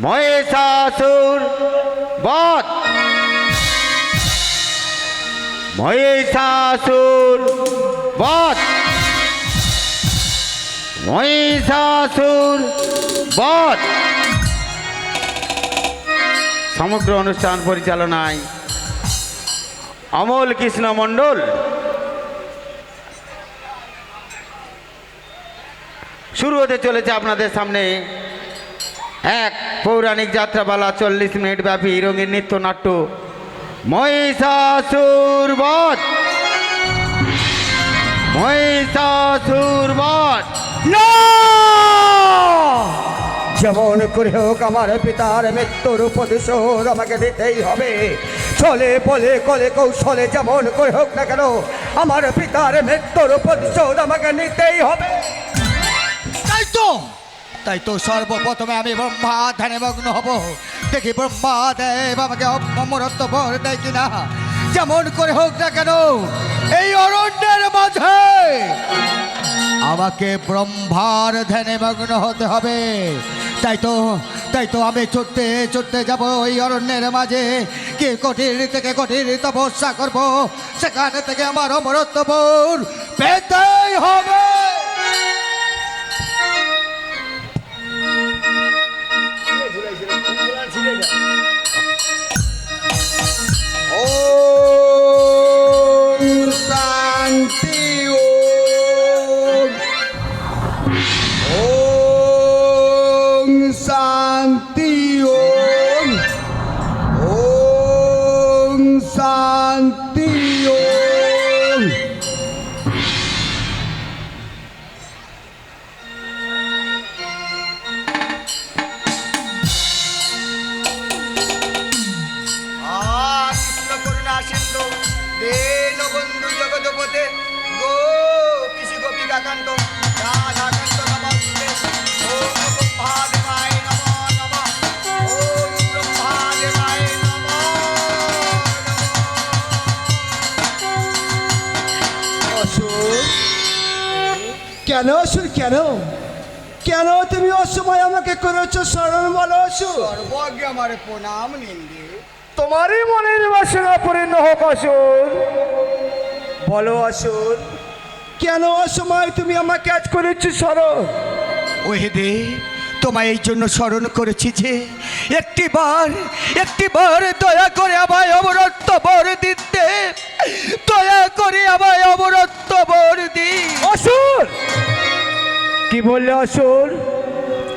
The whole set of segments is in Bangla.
মহিষাসুর বধ। মহিষাসুর বধ। মহিষাসুর বধ। সমগ্র অনুষ্ঠান পরিচালনায় অমল কৃষ্ণ মণ্ডল। শুরু হতে চলেছে আপনাদের সামনে এক পৌরাণিক যাত্রাপালা, 40 মিনিট ব্যাপী রঙিন নৃত্যনাট্য মহিষাসুর বধ। মহিষাসুর বধ। না, যেমন করে হোক আমার পিতার মৃত্যুর প্রতিশোধ আমাকে দিতেই হবে। ছলে বলে কলে কৌশলে যেমন করে হোক না কেন আমার পিতার মৃত্যুর প্রতিশোধ আমাকে নিতেই হবে। তাই তো সর্বপ্রথমে আমি ব্রহ্মা ধ্যানে মগ্ন হব। দেখি ব্রহ্মা দেব আমাকে অমরত্ব বর দেয় কিনা। যেমন করে হোক না কেন এই অরণ্যের মাঝে আমাকে ব্রহ্মার ধ্যানে মগ্ন হতে হবে। তাই তো আমি ছুটতে যাব ওই অরণ্যের মাঝে। কে কঠিন থেকে কঠিন তপস্যা করব, সেখানে থেকে আমার অমরত্ব বর পেতেই হবে। ওম শান্তি ওম। ওম শান্তি ওম। ওম শান্তি ওম। কৃষ্ণ করুণা সিন্ধু দীনবন্ধু জগৎপতে গোপীশ গোপিকাকান্ত রাধাকান্ত নমস্তে। ওম ব্রহ্মাদেবায় নমঃ নমঃ। ওম ব্রহ্মাদেবায় নমঃ নমঃ। অসুর কেন? অসুর কেন? কেন তুমি অসময় আমাকে করেছো স্মরণ? বলো অসুর। সর্বজ্ঞ আমার প্রণাম নিন্দে। তোমারই মনের বাসনা পূর্ণ হোক অসুর। বলো অসুর, কেন অসময় তুমি আমাকে আজ করেছো স্মরণ? ওহে দেব, তোমায় এই জন্য স্মরণ করেছি যে একটিবার দয়া করে আমায় অমরত্ব বর দিতে। দয়া করে আমায় অমরত্ব বর দি। অসুর কি বললে? অসুর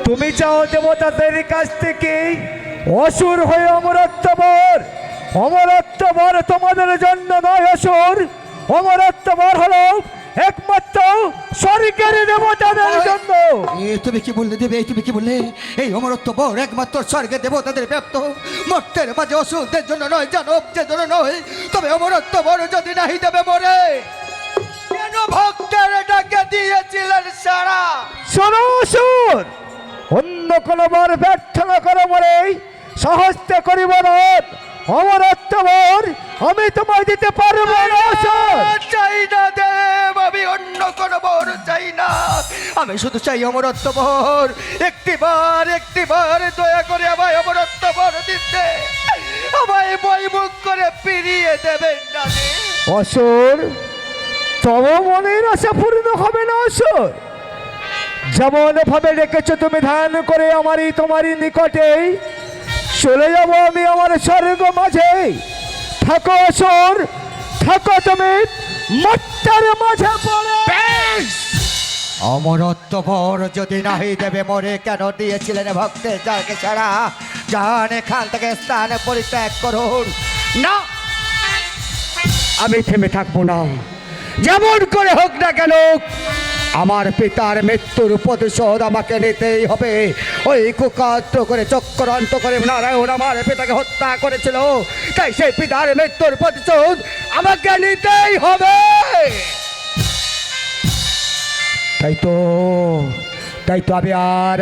তুমি চাও দেবতাদের কাছ থেকে অসুর হয়ে অমরত্ব বর? অমরত্ব বর তোমাদের জন্য নয় অসুর। অমরত্ব বর হলো একমাত্র স্বর্গের দেবতাদের জন্য। তুমি কি বললে দেবে? তুমি কি বললে? এই অমরত্ব বর একমাত্র স্বর্গের দেবতাদের প্রাপ্ত, মর্তের মাঝে অসুরদের জন্য নয়, জানবদের জন্য নয়। তবে অমরত্ব বর যদি নাহি দেবে মরে, কেন ভক্তের ডাকে দিয়েছিলেন সারা? শোনো অসুর, অন্য কোনো বর ব্যর্থ না করে মরে সাহস্তে করিব না। অমরত্ব বর আমি তোমায় দিতে পারবো না। চাই না দেব, আমি অন্য কোনো বর চাই না। আমি শুধু চাই অমরত্ব বর। একটিবার দয়া করে আমায় অমরত্ব বর দিতে। আমায় বইমুখ করে ফিরিয়ে দেবেন না। অসুর, তবে মনের আশা পূর্ণ হবে না অসুর। যেমন ভাবে রেখেছো তুমি ধ্যান করে তোমারই নিকটে, চলে যাবো আমি আমার স্বর্গ মাঝে। থাকো অসুর, থাকো তুমি মর্তের মাঝে পড়ে। অমরত্ব বর যদি নাহি দেবে মরে, কেন দিয়েছিলেন ভক্তের যাকে ছাড়া? যান এখান থেকে স্থান পরিত্যাগ করুন। না, আমি থেমে থাকবো না। যেমন করে হোক না কেন আমার পিতার মৃত্যুর প্রতিশোধ আমাকে নিতেই হবে। ওই কুকাত্র করে চক্রান্ত করে নারায়ণ আমার পিতাকে হত্যা করেছিল, তাই সেই পিতার মৃত্যুর প্রতিশোধ আমাকে নিতেই হবে। তাই তো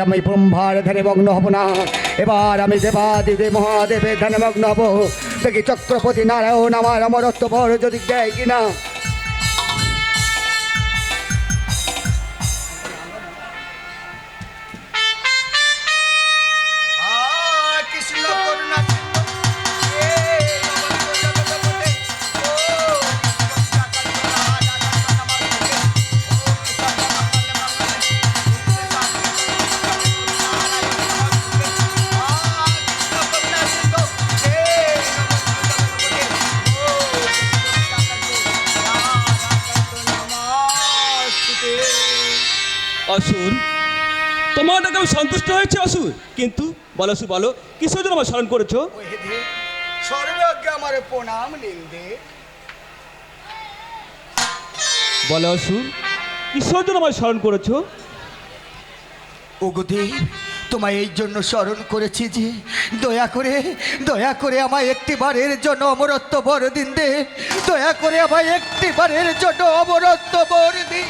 আমি ব্রহ্মার ধ্যানে মগ্ন হব না। এবার আমি দেবাদিদেব মহাদেবের ধ্যানে মগ্ন হব। দেখি চক্রবর্তী নারায়ণ আমার অমরত্ব বর যদি দেয় কিনা। চাওয়াটাকে আমি সন্তুষ্ট হয়েছে অসুর, কিন্তু বলো অসুর বলো কিসের জন্য আমার স্মরণ করেছো? সর্বজ্ঞ আমার প্রণাম নিন্দে। বলো অসুর কিসের জন্য আমার স্মরণ করেছো? ওগোদেব, তোমায় এই জন্য স্মরণ করেছি যে দয়া করে আমায় একটিবারের জন্য অমরত্ব বর দিন দে। দয়া করে আমায় একটিবারের জন্য অমরত্ব বর দিন।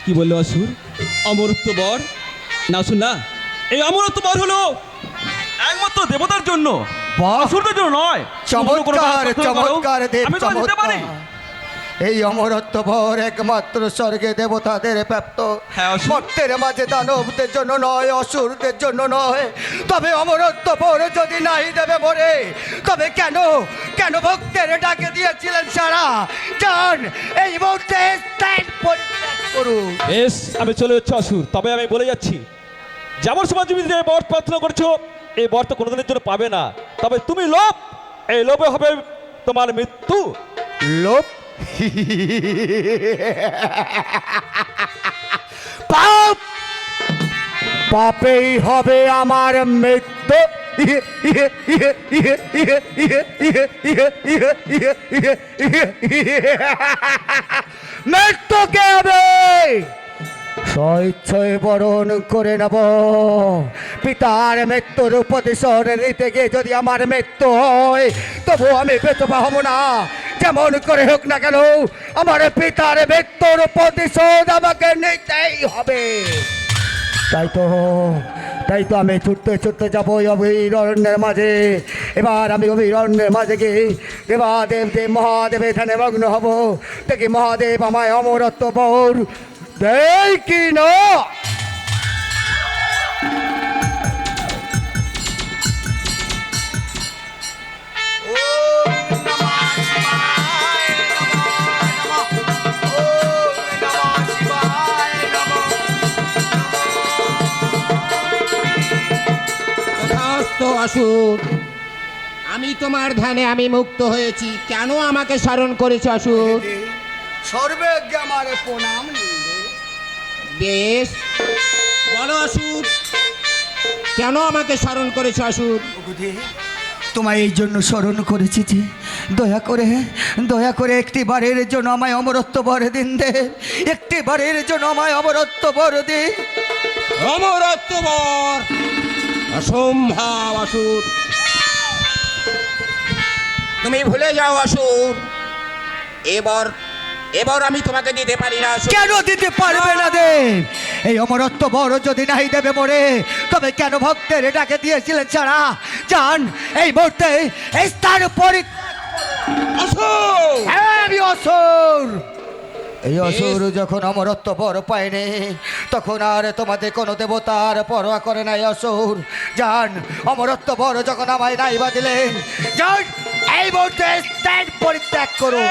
কি বললো অসুর? অমরত্ব বর? না অসুর না, এই অমরত্ব বর হলো একমাত্র দেবতার জন্য, বাহ! অসুরদের জন্য নয়। চমৎকার চমৎকার দেব, আমি তো দিতে পারি। চমৎকার। এই অমরত্ব ভর একমাত্র স্বর্গে দেবতাদের প্রাপ্ত, হ্যাঁ, অসুর। ভক্তের মাঝে দানবদের জন্য নয়, অসুরদের জন্য নয়। তবে অমরত্ব ভর যদি নাই দেবে মরে, তবে কেন ভক্তের ডাকে দিয়েছিলেন সারা? যান এই মুহূর্তে স্ট্যান্ড পরিত্যাগ করুন। বেশ, আমি চলে যাচ্ছি অসুর। তবে আমি বলে যাচ্ছি, যেমন সময় তুমি যে বর প্রার্থনা করছো, এই বর তো কোনোদিনের জন্য পাবে না। তবে তুমি লোভ, এই লোভে হবে তোমার মৃত্যু। লোভ? পাপ, পাপেই হবে আমার মৃত্যু। মৃত্যুকে হবে স্বইচ্ছয় বরণ করে নেব। পিতার মৃত্যুর প্রতিশোধ নিতে গিয়ে যদি আমার মৃত্যু হয়, তবু আমি বেঁচে হব না। যেমন করে হোক না কেন, আমার পিতার মৃত্যুর প্রতিশোধ আমাকে নিতেই হবে। তাই তো আমি ছুটতে যাবো অভিরণ্যের মাঝে। এবার আমি অভিরণ্যের মাঝে গিয়ে দেব মহাদেবের ধ্যানে মগ্ন হব। দেখি মহাদেব আমায় অমরত্ব বর দেয় কি না। তথাস্তু অসুর, আমি তোমার ধ্যানে আমি মুক্ত হয়েছি, কেন আমাকে স্মরণ করেছো অসুর? সর্বজ্ঞ আমার প্রণাম নিন্দে। বেশ, বলো অসুর, কেন আমাকে স্মরণ করেছো অসুর? তোমায় এই জন্য স্মরণ করেছি যে দয়া করে একটি বারের জন্য আমায় অমরত্ব বর দিন দে। একটি বারের জন্য আমায় অমরত্ব বর দে। অমরত্ব বর? অসম্ভব অসুর, তুমি ভুলে যাও অসুর। এবার আমি তোমাকে দিতে পারি না অসুর। কেন দিতে পারবে না দেব? এই অমরত্ব বর যদি নাই দেবে মরে, তবে কেন ভক্তের ডাকে দিয়েছিলেন ছাড়া? যান এই মুহূর্তে এই স্থান অসুর! আমি অসুর। এই অসুর যখন অমরত্ব বর পায়নি, তখন আর তোমাদের কোনো দেবতার পরোয়া করে নাই অসুর। যান অমরত্ব বর যখন আমায় নাই বা দিলেন, যান এই মুহূর্তে স্ট্যান্ড পরিত্যাগ করুন।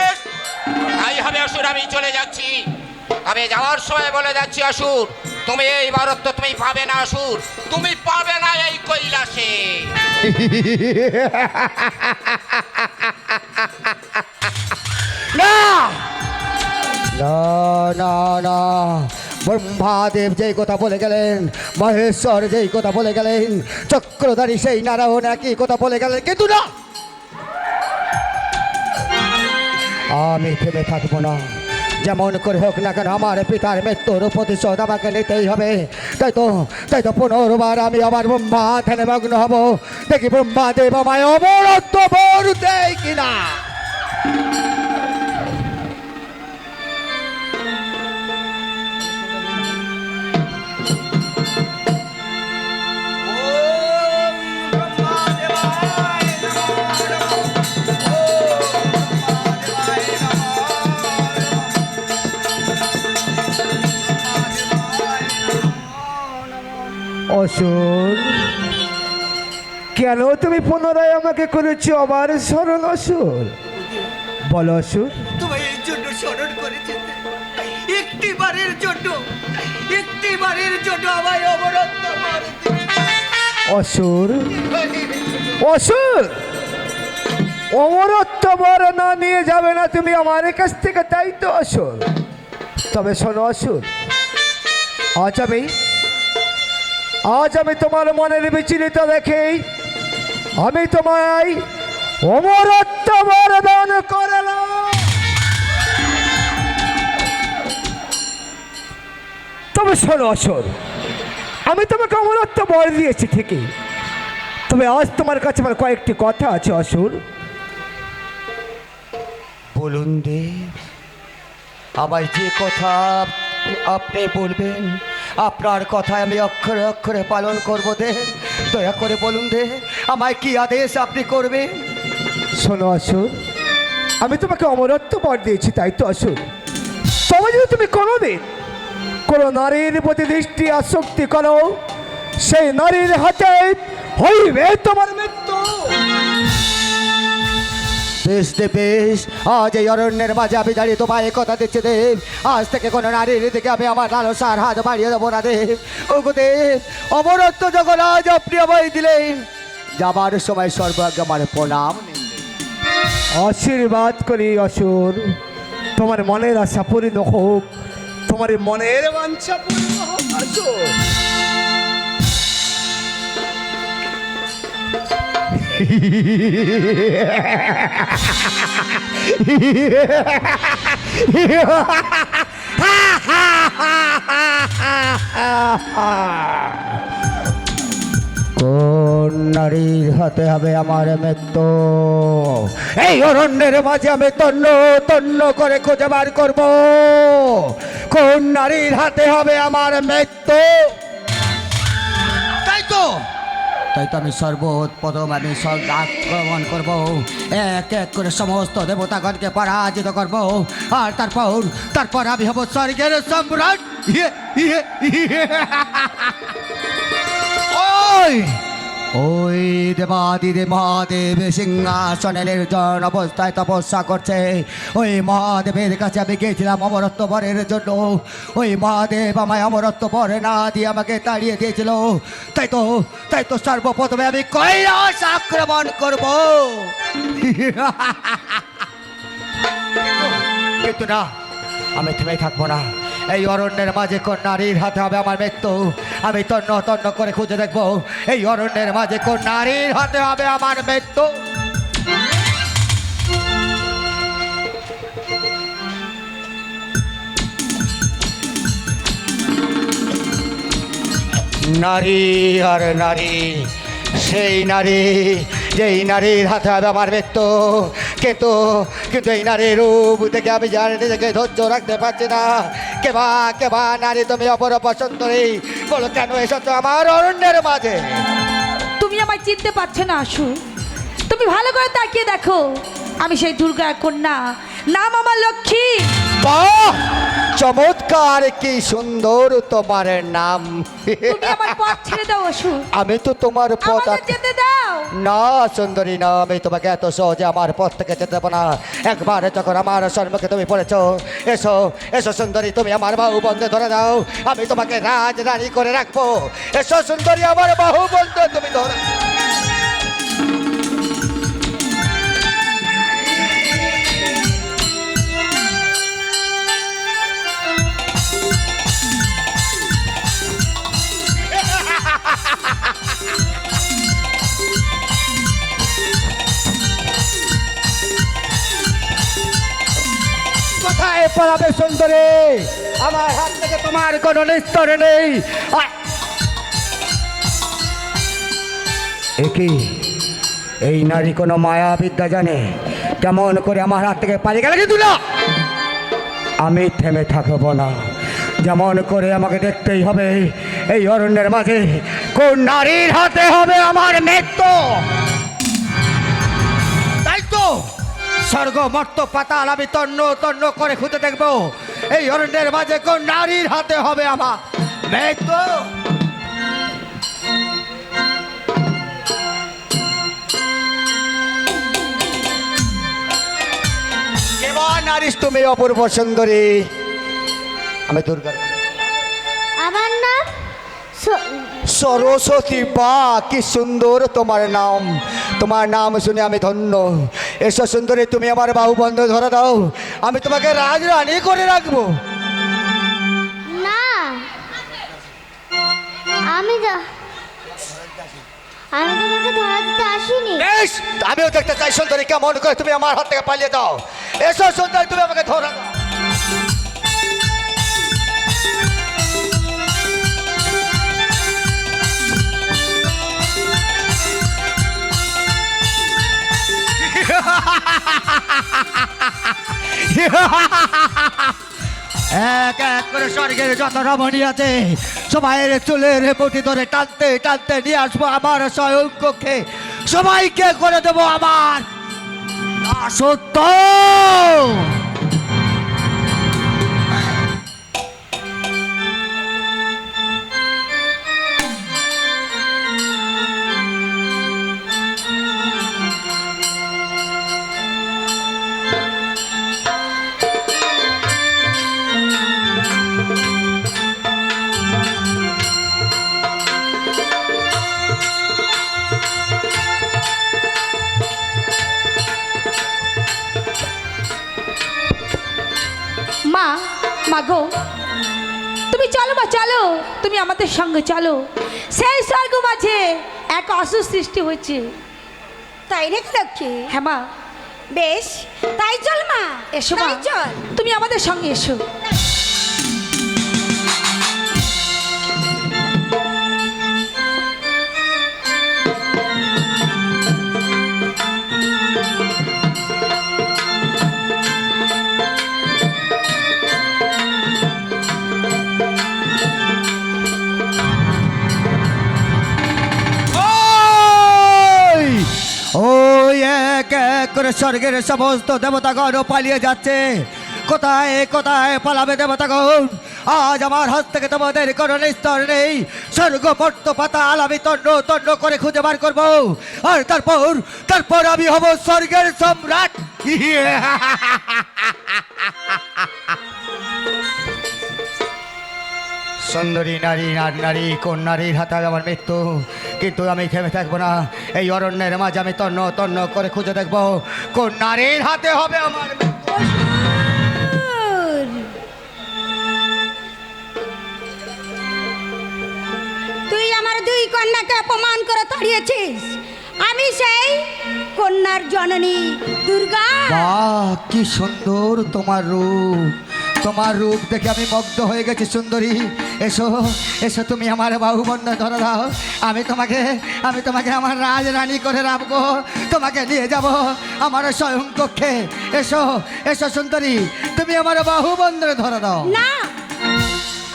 তাই হবে অসুর, আমি চলে যাচ্ছি। তবে যাওয়ার সময় বলে যাচ্ছি অসুর, তুমি এই বরত্ব তুমি পাবে না অসুর, তুমি পাবে না এই কৈলাসে। না না না না, ব্রহ্মাদেব যেই কথা বলে গেলেন, মহেশ্বর যেই কথা বলে গেলেন, চক্রধারী সেই নারায়ণ একই কথা বলে গেলেন, কিন্তু না, আমি থেমে থাকবো না। যেমন করে হোক না কেন আমার পিতার মৃত্যুর প্রতিশোধ আমাকে নিতেই হবে। তাই তো পুনর্বার আমি আবার ব্রহ্মা ধ্যানে মগ্ন হব। দেখি ব্রহ্মাদেব আমায় অমরত্ব বর দেয় কিনা। অসুর, কেন তুমি পুনরায় আমাকে করেছো আবার স্মরণ? অসুর বলো অসুর। তোমায় এই জন্য স্মরণ করেছে, একটি বারের জন্য আমায় অমরত্ব বর দিন। অসুর অমরত্ব বর না নিয়ে যাবে না তুমি আমার কাছ থেকে, তাই তো অসুর? তবে শোনো অসুর, আজ আমি তোমার মনের বিচলিত দেখে আমি তোমায় অমরত্ব বরদান করলাম। তবে শোনো অসুর, আমি তোমাকে অমরত্ব বর দিয়েছি ঠিকই, তবে আজ তোমার কাছে আমার কয়েকটি কথা আছে অসুর। বলুন দেব, আবার যে কথা আপনি বলবেন আপনার কথায় আমি অক্ষরে অক্ষরে পালন করবো দেব। দয়া করে বলুন দেব, আমায় কি আদেশ আপনি করবেন? শোনো অসুর, আমি তোমাকে অমরত্ব বর দিয়েছি, তাই তো অসুর? তবে যদি তুমি কোনোদিন কোনো নারীর প্রতি দৃষ্টি আসক্তি করো, সেই নারীর হাতে হইবে তোমার মৃত্যু। বেশ দেব বেশ, আজ এই অরণ্যের মাঝে আমি দাঁড়িয়ে তোমায় কথা দিচ্ছি দেব, আজ থেকে কোনো নারীর দিকে আমি আমার লালসার হাত বাড়িয়ে দেবো না দেব। ওগো দেব, অমরত্ব যখন আজ আপনি আমায় দিলেন, যাবার সময় সর্বাগ্যে আমার প্রণাম নেবেন। আশীর্বাদ করি অসুর, তোমার মনের আশা পূর্ণ হোক, তোমার মনের বাঞ্ছা পূর্ণ হোক অসুর। কোন নারীর হাতে হবে আমার মৃত্যু? এই অরণ্যের মাঝে আমি তন্ন তন্ন করে খুঁজে বার করব, কোন নারীর হাতে হবে আমার মৃত্যু। তাই তো আমি সর্বপ্রথম আমি সব আক্রমণ করব, এক এক করে সমস্ত দেবতাগণকে পরাজিত করব, আর তারপর আমি হব স্বর্গের সম্রাট। ওই দেবাদিদেব মহাদেব সিংহাসনে নির্জন অবস্থায় তপস্যা করছে, ওই মহাদেবের কাছে আমি গিয়েছিলাম অমরত্ব বরের জন্য। ওই মহাদেব আমায় অমরত্ব বর না দিয়ে আমাকে তাড়িয়ে দিয়েছিল, তাই তো সর্বপ্রথমে আমি কৈলাস আক্রমণ করব। কিন্তু না, আমি থেমে থাকবো না। এই অরণ্যের মাঝে কোন নারীর হাতে হবে আমার মৃত্যু, আমি তন্ন তন্ন করে খুঁজে দেখবো এই অরণ্যের মাঝে কোন নারীর হাতে হবে আমার মৃত্যু। নারী আর নারী, সেই নারী যেই নারীর হাতে হবে আমার মৃত্যু, কিন্তু এই নারীর রূপ থেকে আমি জানি নিজেকে ধৈর্য রাখতে পারছি না। কেবা নারী তুমি অপরূপ সুন্দরী, বলো কেন এসেছো আমার অরণ্যের মাঝে? তুমি আমায় চিনতে পারছো না আশু? তুমি ভালো করে তাকিয়ে দেখো, আমি সেই দুর্গার কন্যা, নাম আমার লক্ষ্মী। বাহ, চমৎকার, কি সুন্দর তোমার নাম। তুমি আমার পথ ছেড়ে দাও আশু, আমি তো তোমার পথ আমাকে যেতে দাও। না সুন্দরী, না, আমি তোমাকে এত সহজে আমার পথ থেকে যেতে দেবো না। একবার যখন আমার সম্মুখে তুমি পড়েছো, এসো এসো সুন্দরী, তুমি আমার বাহু বন্ধে ধরে দাও, আমি তোমাকে রাজরানী করে রাখবো। এসো সুন্দরী, আমার বাহু বন্ধে তুমি ধরে। কোথায় পালাবে সুন্দরী? আমার হাত থেকে তোমার কোনো নিস্তর নেই। একই এই নারী কোনো মায়া বিদ্যা জানে, কেমন করে আমার হাত থেকে পালিয়ে গেলে কিন্তু না, আমি থেমে থাকবো না। যেমন করে আমাকে দেখতেই হবে এই অরণ্যের মাঝে কোন নারীর হাতে হবে আমার মৃত্যু। তাই তো স্বর্গ মর্ত পাতাল আমি তন্ন তন্ন করে খুঁজে দেখবো এই অরণ্যের মাঝে কোন নারীর হাতে হবে আমার মৃত্যু। কেমন নারীস তুমি অপূর্ব সুন্দরী? আমি দুর্গা। আমার নাম সরস্বতী। বা কি সুন্দর তোমার নাম, তোমার নাম শুনে আমি ধন্য। এসো সুন্দরী, তুমি আমার বাহু বন্ধ ধরে দাও, আমি তোমাকে রাজরানী করে রাখবো। না, আমি তোমাকে ধরা দিতে আসিনি। বেশ, আমিও দেখতে চাই সুন্দরী কেমন করে তুমি আমার হাত থেকে পালিয়ে দাও। এসো সুন্দরী, তুমি আমাকে ধরা দাও। এক এক করে স্বর্গের যত রমণী আছে সবাইয়ের চুলের পটি ধরে টানতে টানতে নিয়ে আসবো আমার স্বয়ং কক্ষে। সবাইকে করে দেবো আমার দাসত্ব। মা, মা গো, তুমি চলো মা, চলো, তুমি আমাদের সঙ্গে চলো। সেই স্বর্গ মাঝে এক অসুর সৃষ্টি হয়েছে। তাই রেখে লক্ষ্মী? হ্যাঁ মা। বেশ, তাই চল মা, এসো মা, তাই চল। তুমি আমাদের সঙ্গে এসো। ওই এক এক করে স্বর্গের সমস্ত দেবতাগণ পালিয়ে যাচ্ছে। কোথায় কোথায় পালাবে দেবতাগণ? আজ আমার হাত থেকে তোমাদের কোনো নিস্তর নেই। স্বর্গ পর্ত পাতাল আমি তন্ন তন্ন করে খুঁজে বার করবো। আর তারপর আমি হব স্বর্গের সম্রাট। সুন্দরী নারী নারী কোন নারীর হাতে আমার মৃত্যু, কিন্তু আমি থেমে থাকবো না। এই অরণ্যের মাঝে আমি তন্ন তন্ন করে খুঁজে দেখবো কোন নারীর হাতে হবে আমার মৃত্যু। তুই আমার দুই কন্যাকে অপমান করে তাড়িয়েছিস। আমি সেই কন্যার জননী দুর্গা। বাহ, কি সুন্দর তোমার রূপ! তোমার রূপ দেখে আমি মুগ্ধ হয়ে গেছি সুন্দরী। এসো এসো, তুমি আমার বাহুবন্ধ ধরে দাও। আমি তোমাকে আমার রাজরানী করে রাখবো। তোমাকে নিয়ে যাব আমার স্বয়ং কক্ষে। এসো এসো সুন্দরী, তুমি আমার বাহুবন্ধে ধরে দাও। না,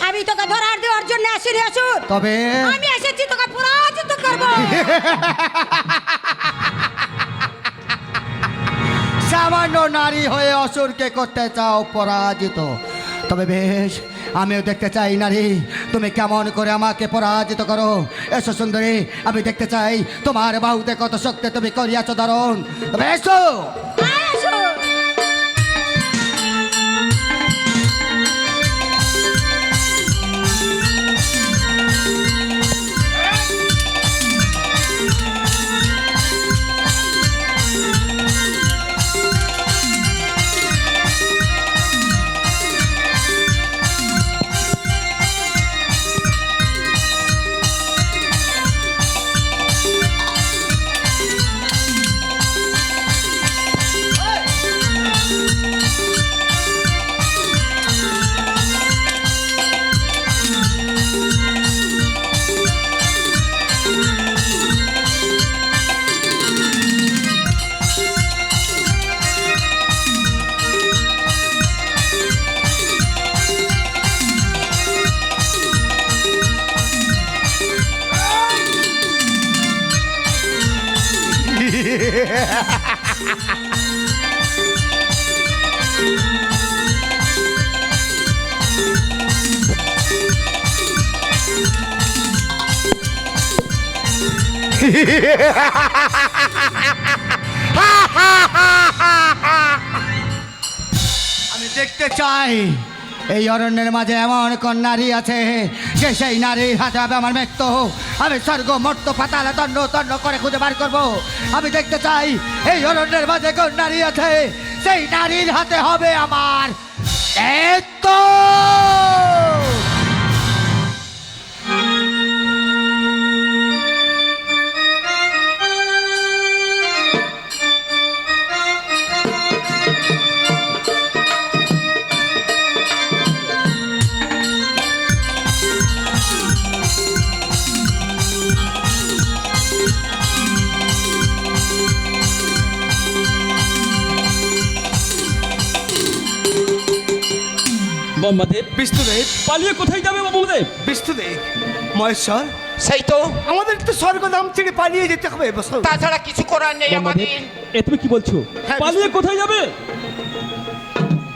আমি তোকে ধরার দেওয়ার জন্য আসিনি আসুর। তবে আমি এসেছি তোকে পরাজিত করব। সামান্য নারী হয়ে অসুরকে করতে চাও পরাজিত। তবে বেশ, আমিও দেখতে চাই নারী তুমি কেমন করে আমাকে পরাজিত করো। এসো সুন্দরী, আমি দেখতে চাই তোমার বাহুতে কত শক্তি তুমি করিয়াছ ধারণ। তবে এসো। আয় আসুর। আমি দেখতে চাই এই অরণ্যের মাঝে এমন কোন নারী আছে যে সেই নারীর হাতে হবে আমার মৃত্যু। আমি স্বর্গ মর্ত পাতাল তন্ন তন্ন করে খুঁজে বার করবো। আমি দেখতে চাই এই অরণ্যের মাঝে কোন নারী আছে সেই নারীর হাতে হবে আমার মৃত্যু। ব্রহ্মদেব বিষ্ণুদেব, পালিয়ে কোথায় যাবে ব্রহ্মদেব? বিষ্ণুদেব, মহেশ্বর, সেই তো, আমাদের তো স্বর্গধাম ছেড়ে পালিয়ে যেতে হবে বসো। তাছাড়া কিছু করার নেই ব্রহ্মদেব, আমাদের। এ তুমি কি বলছো? হ্যাঁ, পালিয়ে কোথায় যাবে?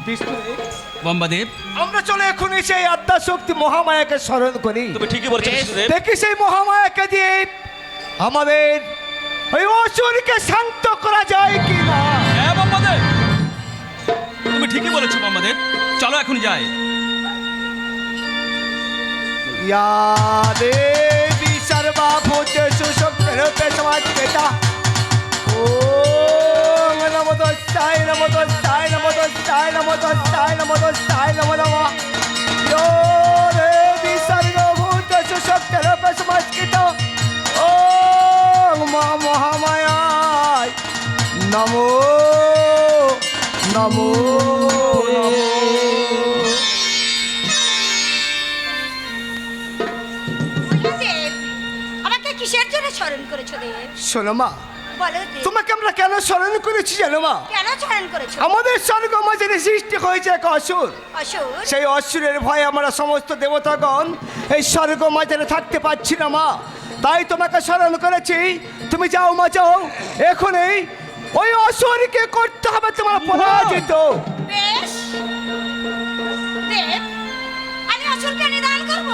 বিষ্ণুদেব, ব্রহ্মদেব, আমরা চলে এখন সেই আত্মা শক্তি মহামায়াকে স্মরণ করি। তুমি ঠিকই বলছো বিষ্ণুদেব। দেখি সেই মহামায়াকে দিয়ে আমাদের ওই অসুরকে শান্ত করা যায় কি না। হ্যাঁ ব্রহ্মদেব, তুমি ঠিকই বলেছো ব্রহ্মদেব, চলো এখন যাই। या देवी सर्वभूतेषु शक्तिरूपे समास्थिता। ॐ नमो तस्मै नमो तस्मै नमो तस्मै नमो तस्मै नमो तस्मै नमो नमः। यो देवी सर्वभूतेषु शक्तिरूपे समास्थिता। ॐ महामायाय नमो नमो नमो। দেব, আমাকে কিসের জন্য স্মরণ করেছো দেব? শোনো মা, বলো দেব, তোমাকে আমরা কেন স্মরণ করেছি জানো মা? কেন স্মরণ করেছো? আমাদের স্বর্গ মাঝে সৃষ্টি হয়েছে এক অসুর। অসুর? সেই অসুরের ভয়ে আমরা সমস্ত দেবতাগণ এই স্বর্গ মাঝে থাকতে পারছি না মা, তাই তোমাকে স্মরণ করেছি। তুমি যাও মা, যাও এখনই ওই অসুরকে করতে হবে তোমার পরাজিত। বেশ দেব, আমি অসুরকে নিধন করব,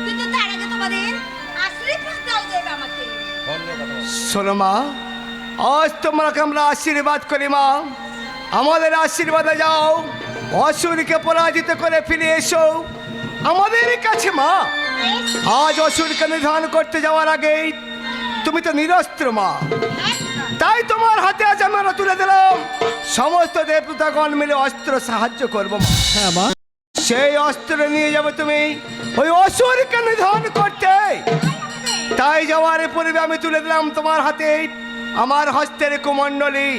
কিন্তু তার আগে তোমাদের আশীর্বাদ দাও দেব আমাকে। শোনো মা, আজ তোমাকে আমরা আশীর্বাদ করি মা, আমাদের আশীর্বাদে যাও, অসুরকে পরাজিত করে ফিরে এসো আমাদের কাছে মা। আজ অসুরকে নিধন করতে যাওয়ার আগে তুমি তো নিরস্ত্র মা, তাই তোমার হাতে আজ আমরা তুলে দিলাম। সমস্ত দেবতাগণ মিলে অস্ত্র সাহায্য করবো মা। হ্যাঁ মা, সেই অস্ত্র নিয়ে যাবে তুমি ওই অসুরকে নিধন করতে। তাই যাওয়ার পূর্বে আমি তুলে দিলাম তোমার হাতে আমার হস্তের কুমণ্ডলী।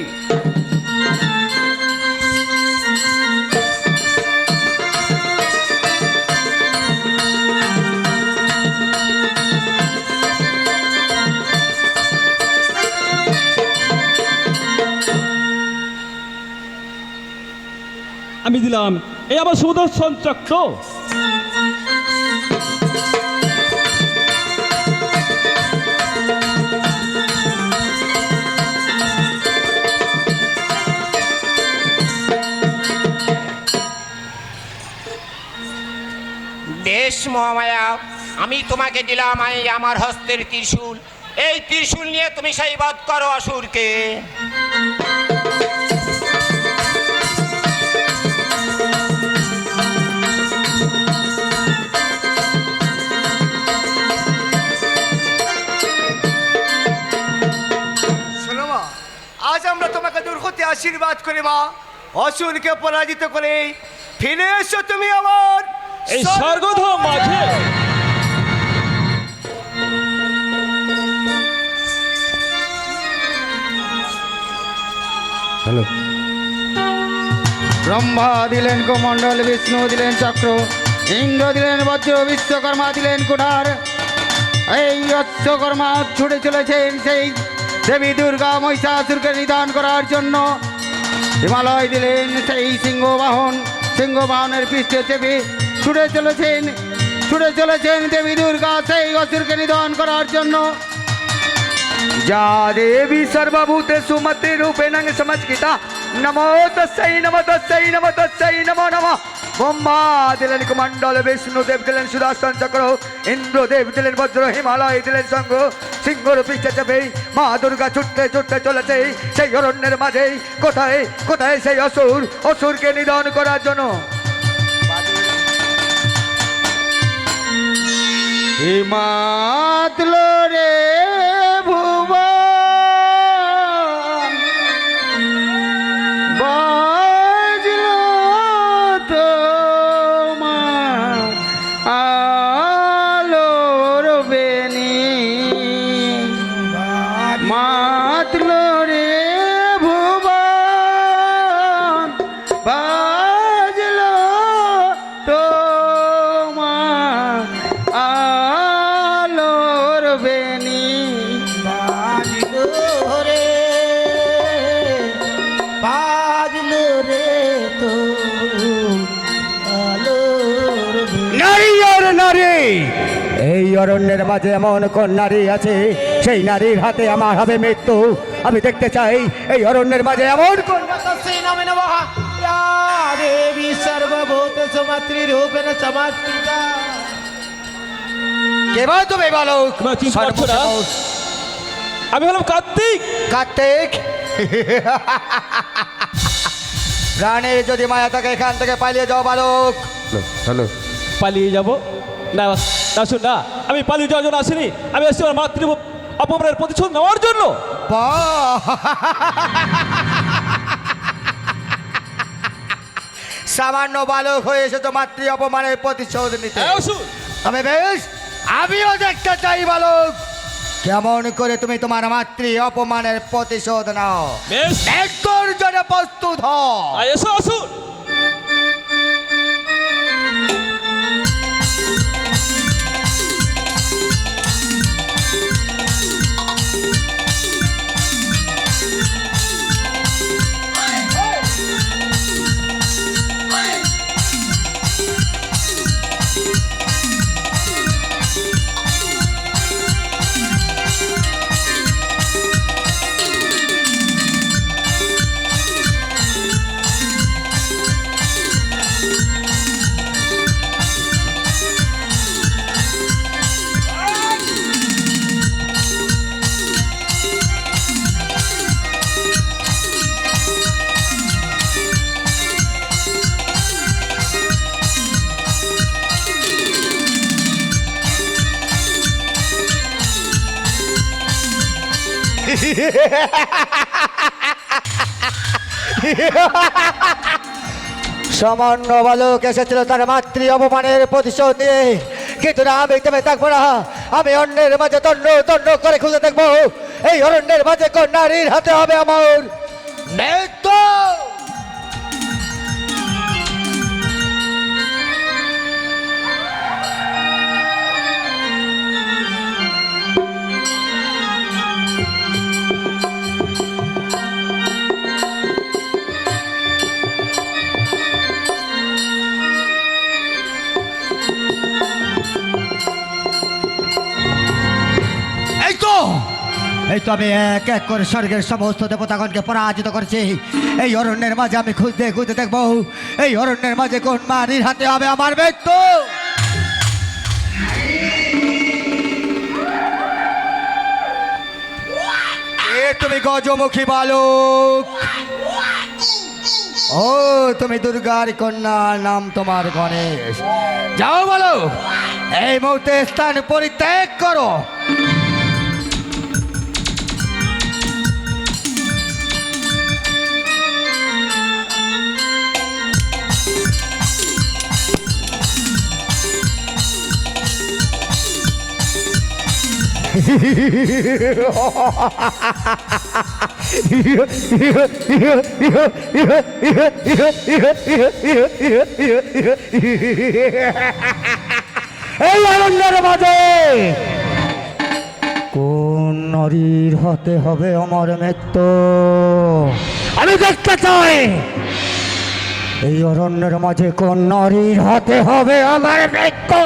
আমি দিলাম এই আমার সুদর্শন চক্র। বেশ মহামায়া, আমি তোমাকে দিলাম এই আমার হস্তের ত্রিশূল। এই ত্রিশূল নিয়ে তুমি সেই বধ করো অসুরকে। শোনো মা, আজ আমরা তোমাকে দুর্গতি আশীর্বাদ করি মা, অসুরকে পরাজিত করে ফিরে এসো তুমি আমার এই স্বর্গধাম মাঝে। হ্যালো, ব্রহ্মা দিলেন কমণ্ডল, বিষ্ণু দিলেন চক্র, ইন্দ্র দিলেন বজ্র, বিশ্বকর্মা দিলেন কুঠার। এই বিশ্বকর্মা ছুটে চলেছেন সেই দেবী দুর্গা মহিষাসুরকে নিধন করার জন্য। হিমালয় দিলেন সেই সিংহবাহন, সিংহবাহনের পৃষ্ঠে চেপে ছুটে চলেছেন দেবী দুর্গা সেই অসুরকে নিধন করার জন্য। जा देवी सर्वभूतेषु मतिरूपेण समस्कृता। नमो तस्मै नमो तस्मै नमो तस्मै नमो नमः। ब्रह्मा दिलेन कमंडल, विष्णुदेव दिलेन सुदर्शन चक्र, इंद्रदेव दिलेन वज्र, हिमालय दिलेन शंख, सिंहर पृष्ठे চেপে মা দুর্গা ছুটতে ছুটতে চলেছে সেই অরণ্যের মাঝে। কোথায় কোথায় সেই অসুরকে নিধন করার জন্য। হিমাতল রে ভুবন, বাজল তোমার আলোর বেনি। মাতল রে ভুবন, বাজল তোমার আলোর বেনি। বাজলো রে তো আলো অরণ্যের মাঝে এমন কোন নারী আছে সেই নারীর হাতে আমার হবে মৃত্যু। আমি দেখতে চাই এই অরণ্যের মাঝে এমন কোন तस्यै नमो नमः या देवी सर्वभूतेषु मातृरूपेण समास्थिता। কেবল তুমি বলো তোমরা চিনতে পারছো না? আমি হলাম কার্তিক। কার্তিক, প্রাণের যদি মায়া থাকে এখান থেকে পালিয়ে যাও বালক। চলো পালিয়ে যাব না, না শুন না, আমি পালিয়ে যাওয়ার জন্য আসিনি। আমি আসছি আমার মাতৃ অপমানের প্রতিশোধ নেওয়ার জন্য। বাহ! সামান্য বালক হয়ে এসে তো মাতৃ অপমানের প্রতিশোধ নিতে। হ্যাঁ, অসুর। তবে বেশ, আমিও দেখতে চাই বালক কেমন করে তুমি তোমার মাতৃ অপমানের প্রতিশোধ নাও। বেশ, একদর জন্য প্রস্তুত হও। আয় এসো অসুর। সামান্য বালক এসেছিল তার মাতৃ অপমানের প্রতিশোধ নিয়ে, কিন্তু না, আমি তেমে থাকবো না। আমি অন্যের মাঝে তন্ন তন্ন করে খুঁজে দেখবো এই অরণ্যের মাঝে কোন নারীর হাতে হবে আমার মৃত্যু। এই তো আমি এক এক করে স্বর্গের সমস্ত দেবতাগণকে পরাজিত করেছি। এই অরণ্যের মাঝে আমি খুঁজতে খুঁজতে দেখবো এই অরণ্যের মাঝে কোন নারীর হাতে হবে আমার মৃত্যু। এ তুমি গজমুখী বালক, ও তুমি দুর্গার কন্যা, নাম তোমার গণেশ। যাও বলো, এই মুহূর্তে স্থান পরিত্যাগ করো। এই অরণ্যের মাঝে কোন নারীর হাতে হবে আমার মৃত্যু আমি দেখতে চাই। এই অরণ্যের মাঝে কোন নারীর হাতে হবে আমার মৃত্যু।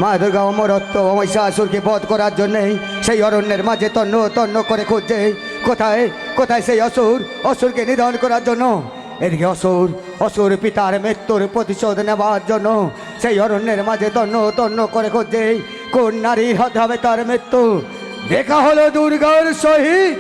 মা দুর্গা অমরত্ব মহিষাসুরকে বধ করার জন্যে সেই অরণ্যের মাঝে তন্ন তন্ন করে খুঁজছে কোথায় কোথায় সেই অসুরকে নিধন করার জন্য। এদিকে অসুর পিতার মৃত্যুর প্রতিশোধ নেওয়ার জন্য সেই অরণ্যের মাঝে তন্ন তন্ন করে খুঁজছে কোন নারীর হাতে হবে তার মৃত্যু। দেখা হলো দুর্গার সহিত।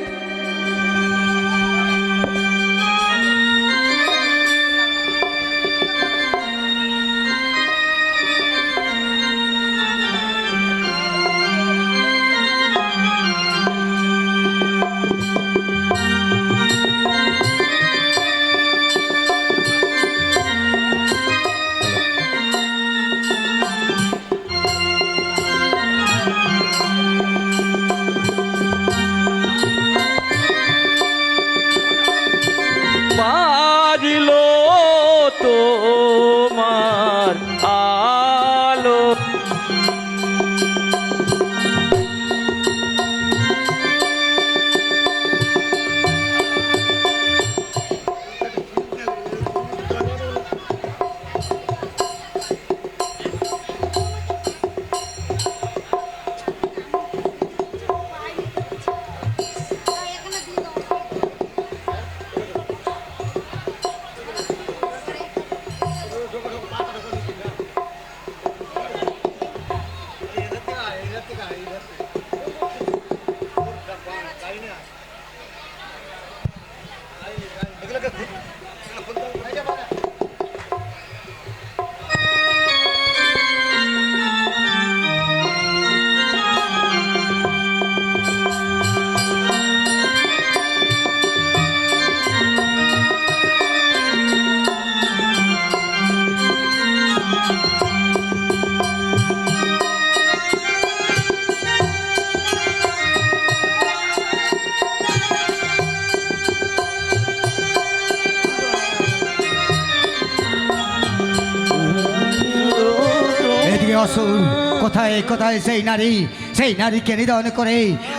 এদিকে অসুর, কোথায় কোথায় সেই নারীকে নিধন করে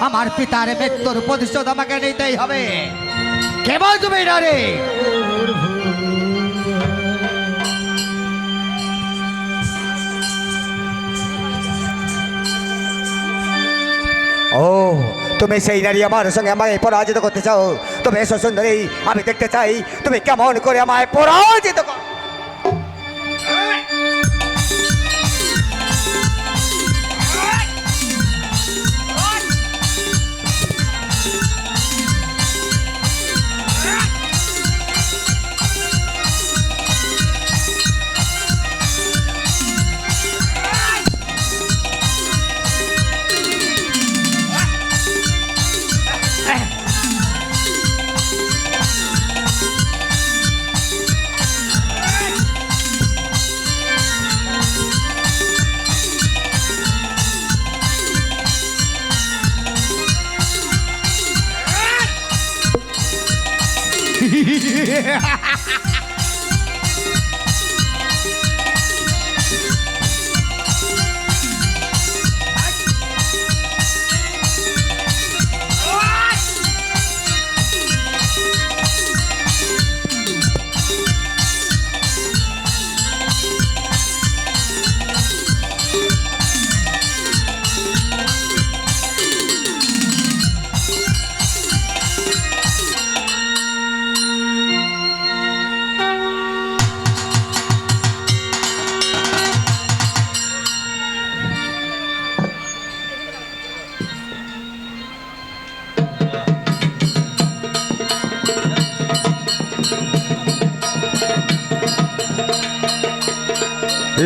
আমার পিতার মৃত্যুর প্রতিশোধ আমাকে নিতেই হবে। কেবল তুমি নারী। ও, তুমি সেই নারী আমার সঙ্গে আমায় পরাজিত করতে চাও? তুমি এসো সুন্দরী, আমি দেখতে চাই তুমি কেমন করে আমায় পরাজিত করো।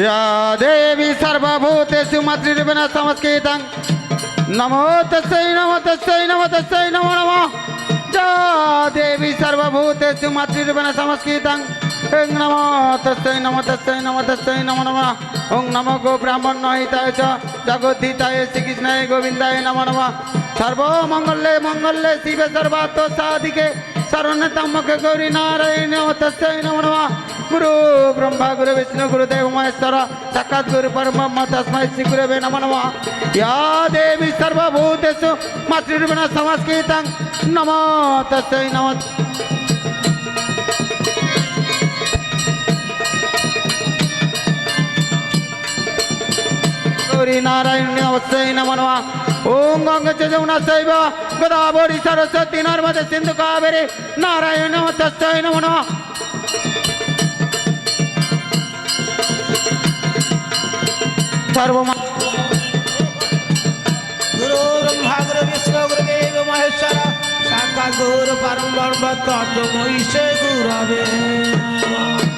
या देवी सर्वभूतेषु मातृरूपेण संस्कृतं नमो तस्यै नमो तस्यै नमो तस्यै नमो नमः या देवी सर्वभूतेषु मातृरूपेण संस्कृतं ओं नमो तस्यै नमो तस्यै नमो तस्यै नमो नमः ओं नमो गो ब्राह्मणहिताय च जगद्धिताय श्रीकृष्णाय गोविन्दाय नमो नमः सर्वमङ्गले मङ्गले शिवे सर्वार्थ साधिके शरण्यत्र्यम्बके गौरी नारायणी नमो तस्यै नमो नमः गुरु ब्रह्मा गुरु विष्णु गुरुदेव महेश्वर साक्षात् गुरु परब्रह्म तस्मै श्री गुरवे नमो नमः या देवी सर्वभूतेषु मातृरूपेण संस्कृतं नमो तस्यै नमः गौरी नारायणी नमस्ते नमो नमः ओम गंगा च जमुना चैव गोदावरी सरस्वती नर्मदे सिंधु कावेरी नारायणी नमस्ते नमो नमः सर्वमा गुरु ब्रह्मा गुरु विष्णु गुरुदेव महेश्वर साक्षात् गुरु परब्रह्म तस्मै श्री गुरवे नमः।